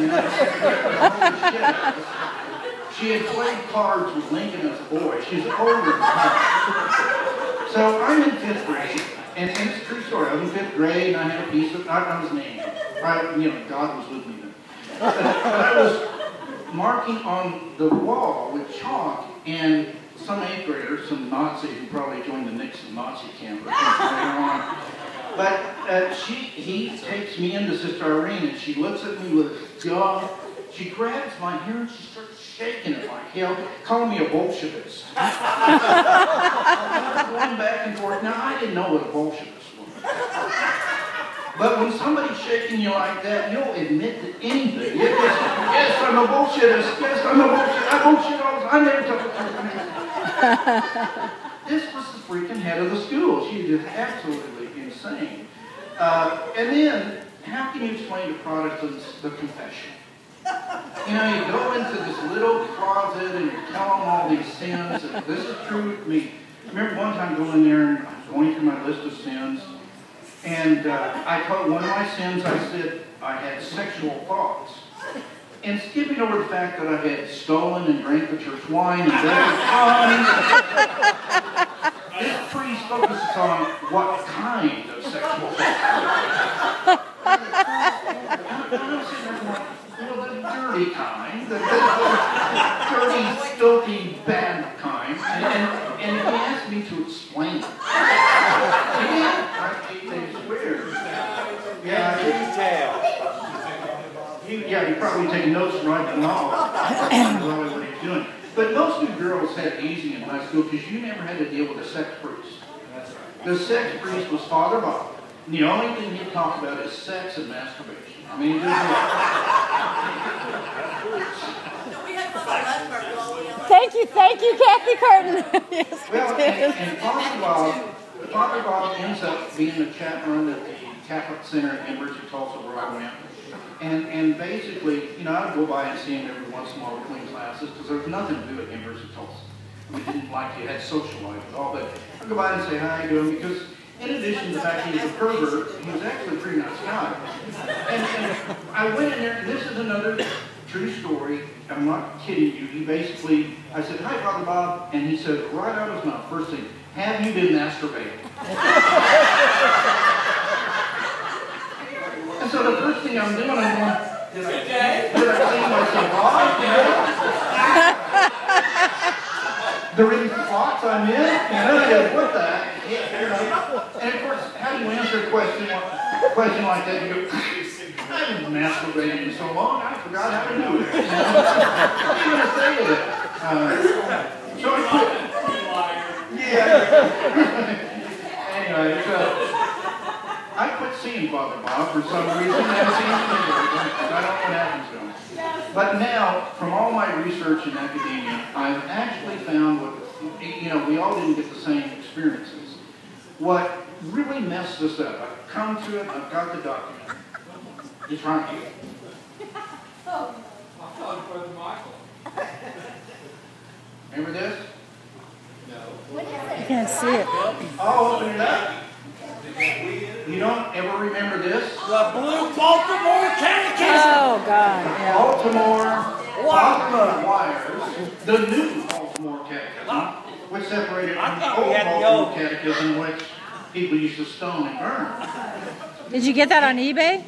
You know, she had played cards with Lincoln as a boy. She's older than me. So I'm in 5th grade, and it's a true story. I was in 5th grade, and I had a piece of, I was named. God was with me then. But I was marking on the wall with chalk, and some 8th grader, some Nazi who probably joined the Nixon Nazi camp or something later on. But he takes me into Sister Irene, and she looks at me with a jaw. She grabs my hair and she starts shaking it like hell, calling me a Bolshevist. I'm going back and forth. Now, I didn't know what a Bolshevist was. But when somebody's shaking you like that, you'll admit to anything. Yes, I'm a Bolshevist. Yes, I'm a Bolshevist. I bullshit all the time. I never tell the truth. This was the freaking head of the school. She was just absolutely insane. And then, how can you explain to Protestants the confession? You know, you go into this little closet and you tell them all these sins. And this is true with me. I remember one time going there and I was going through my list of sins. And I told one of my sins, I said I had sexual thoughts. And skipping over the fact that I had stolen and drank the church wine and this priest focuses on what kind of sexual thoughts. The dirty kind, the dirty, filthy, bad kind, and he asked me to explain it. It's weird. Yeah, he's probably taking notes and writing them all. That's probably what he's doing. But most of you girls had it easy in high school because you never had to deal with a sex priest. The sex priest was Father Bob. And the only thing he talked about is sex and masturbation. I mean, he just Thank you, Kathy Curtin. Yes, well, and Father Bob ends up being the chaplain at the Catholic Center at the University of Tulsa where I went. And basically, you know, I'd go by and see him every once in a while between classes because there was nothing to do at the University of Tulsa. We didn't like you had social life at all, but I'd go by and say, how you doing? Because in addition to the fact he was a pervert, he was actually a pretty nice guy. And I went in there, and this is another true story. I'm not kidding you. He basically, I said, hi, Father Bob. And he said, right out of his mouth, first thing, have you been masturbating? And so the first thing I'm doing, I'm going, did I see myself off? You know? The really spots I'm in? You know, what the heck? And of course, how do you answer a question like that? You go, I haven't masturbated in so long, I forgot how to do it. What are you going to say to that? So I quit. Yeah. Anyway, so I quit seeing Father Bob for some reason. I haven't seen him anymore. I don't know what happens to him. But now, from all my research in academia, I've actually found what, you know, we all didn't get the same experiences. What really messed us up, I've come to it, I've got the document. It's right here. Remember this? No. I can't see it. I'll open it up. You don't ever remember this? The Blue Baltimore Catechism. Oh, God. Yeah. Baltimore Wires. The new Baltimore Catechism, which separated from the old Baltimore Catechism, which people used to stone and burn. Did you get that on eBay?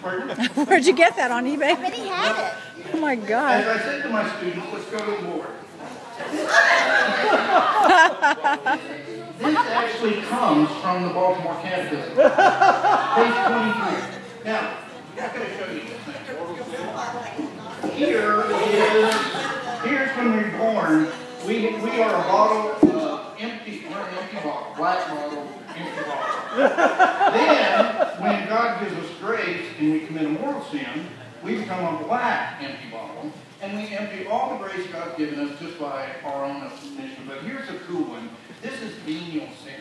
Pardon? Where'd you get that on eBay? I already had it. Oh, my God. As I said to my students, let's go to the Lord. This actually comes from the Baltimore Catechism. Page 23. Now, I'm going to show you this thing. Here's when we're born. We are a bottle empty. We're an empty bottle. Black bottle, empty bottle. Then, when God gives us grace and we commit a mortal sin, we become a black empty bottle. And we empty all the grace God's given us just by our own definition. But here's a cool one. This is venial sin.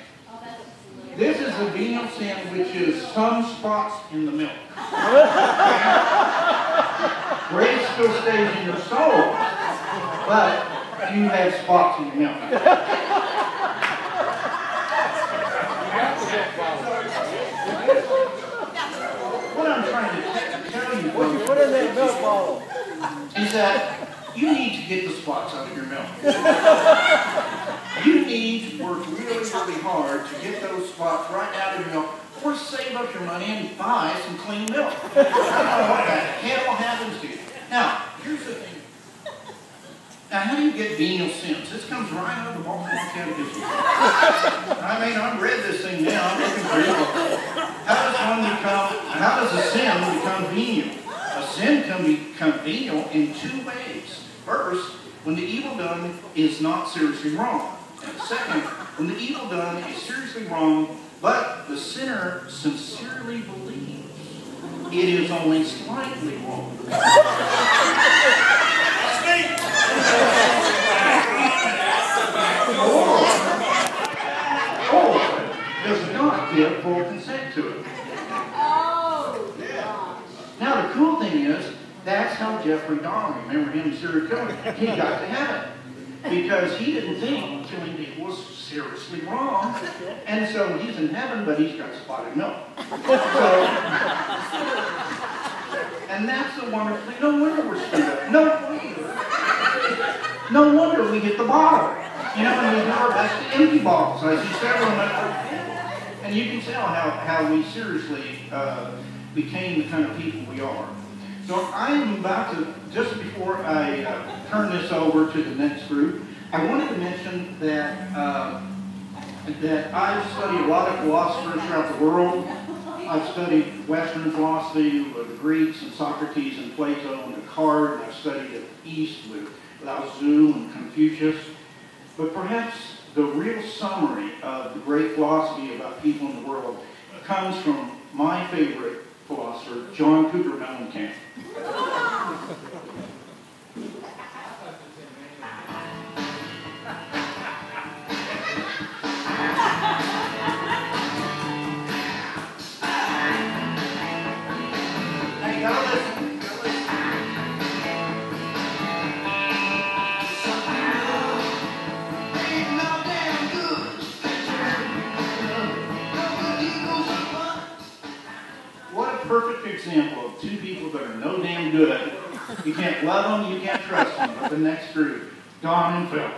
This is a venial sin, which is some spots in the milk. Grace still stays in your soul, but you have spots in your milk. What I'm trying to tell you, What you put in that milk? He said, you need to get the spots out of your milk. You need to work really, really hard to get those spots right out of your milk, or save up your money and buy some clean milk. I don't know what the hell happens to you. Now, here's the thing. Now, how do you get venial sins? This comes right out of the Baltimore Catechism. I mean, I've read this thing now. I'm looking for it. How does a sin become venial? A sin can become venial in two ways. First, when the evil done is not seriously wrong. And second, when the evil done is seriously wrong, but the sinner sincerely believes it is only slightly wrong. Or does not give full consent to it. Now the cool thing is, that's how Jeffrey Dahmer, remember him, serial killer, he got to heaven. Because he didn't think killing people was seriously wrong. And so he's in heaven, but he's got spotted milk. So, and that's the wonderful thing. No wonder we're screwed up. No wonder we get the bottle. You know, and we do our best to empty bottles. I see several of them. And you can tell how we seriously became the kind of people we are. So I am about to, just before I turn this over to the next group, I wanted to mention that that I've studied a lot of philosophers throughout the world. I've studied Western philosophy with the Greeks and Socrates and Plato and Descartes, and I've studied the East with Lao Tzu and Confucius. But perhaps the real summary of the great philosophy about people in the world comes from my favorite philosopher, John Cougar Mellencamp. Hey, gotta listen. Perfect example of two people that are no damn good. You can't love them, you can't trust them. But the next group, Don and Phil.